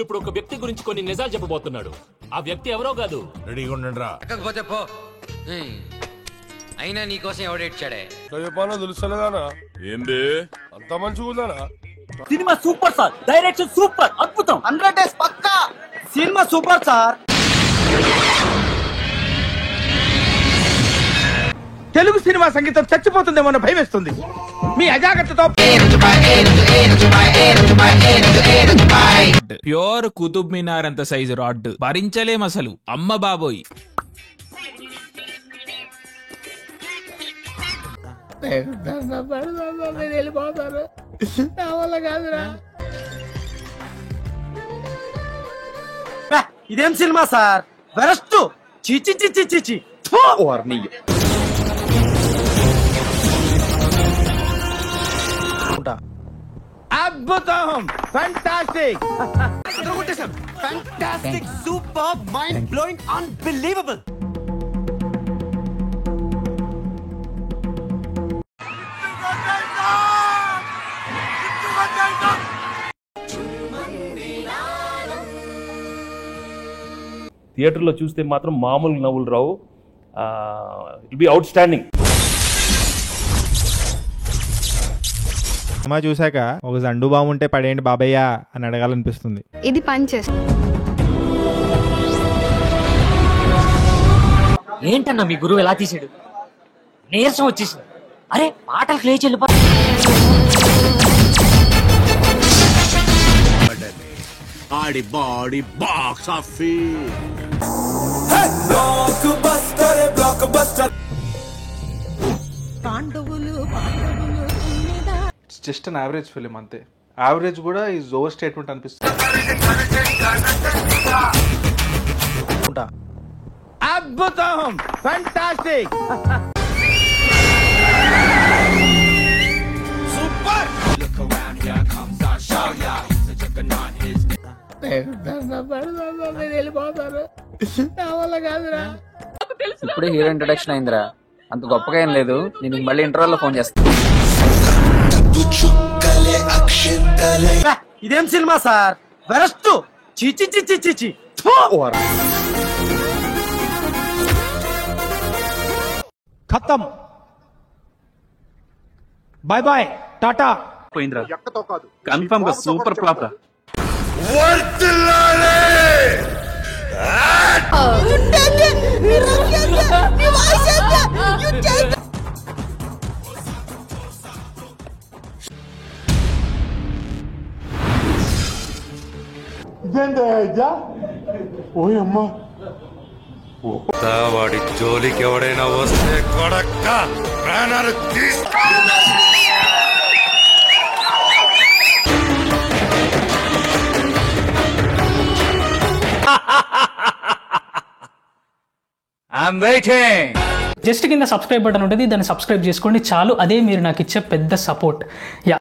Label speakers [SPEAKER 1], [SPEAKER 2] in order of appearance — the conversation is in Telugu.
[SPEAKER 1] ఇప్పుడు ఒక వ్యక్తి గురించి కొన్ని నిజాలు చెప్పబోతున్నాడు. ఆ వ్యక్తి ఎవరో కాదు.
[SPEAKER 2] రెడీగా ఉండండిరా.
[SPEAKER 3] ఎక్కకపోతే పో. అయినా నీకోసం ఎవడేడ్చాడే?
[SPEAKER 2] చెప్పాలో తెలుస్తలేదానా? ఏంది అంత మంచిగుందానా?
[SPEAKER 4] Cinema super sir, direction super, అద్భుతం, 100 డేస్ పక్కా. Cinema super sir.
[SPEAKER 5] Telugu cinema సంగీతం చచ్చిపోతుందేమో భయం వేస్తుంది. మీ అజాగ్రత్తతో
[SPEAKER 6] ప్యూర్ కుతుబ్ మినార్ అంత సైజు రాడ్ భరించలేం అసలు. అమ్మ బాబోయ్.
[SPEAKER 4] ఇదేం సినిమా సార్, వెరస్ట్. చిచి చిచి చిచి.
[SPEAKER 5] అద్భుతం, fantastic,
[SPEAKER 4] fantastic, super, mind blowing, unbelievable.
[SPEAKER 7] థియేటర్లో చూస్తే మాత్రం మామూలు నవ్వులు రావు. It be outstanding.
[SPEAKER 8] సినిమా చూసాక ఒక జండు బాగుంటే పడేయండి బాబయ్య అని అడగాలనిపిస్తుంది.
[SPEAKER 9] ఇది పని చేస్తుంది.
[SPEAKER 4] ఏంటన్నా మీ గురువు ఎలా తీసాడు? నీరసం వచ్చేసింది. అరే పాటలు క్లే చెల్లిపో.
[SPEAKER 2] ఆడి బాడీ box office.
[SPEAKER 10] It's just an average film అంతే. యావరేజ్ కూడా ఈజ్ ఓవర్ స్టేట్మెంట్ అనిపిస్తుంది.
[SPEAKER 5] అద్భుతం, ఫ్యాంటాస్టిక్, సూపర్.
[SPEAKER 3] ఇప్పుడే హీరో ఇంట్రొడక్షన్ అయిందిరా, అంత గొప్పగా ఏం లేదు. నేను మళ్ళీ ఇంటర్వెల్ లో ఫోన్ చేస్తాను.
[SPEAKER 4] ఇదేం సినిమా సార్, వెరస్ట్. చిచి చిచి చిచి.
[SPEAKER 5] ఖతం, బాయ్ బాయ్, టాటా.
[SPEAKER 7] పోయిందిరా, కన్ఫర్మ్ గా సూపర్ ఫ్లాప్ రా.
[SPEAKER 2] వాడి జోలికి ఎవడైనా వస్తే కొడక్క ప్రాణాలు తీస్తా.
[SPEAKER 11] జస్ట్ కింద సబ్స్క్రైబ్ బటన్ ఉంటుంది, దాన్ని సబ్స్క్రైబ్ చేసుకోండి చాలు. అదే మీరు నాకు ఇచ్చే పెద్ద సపోర్ట్. యా.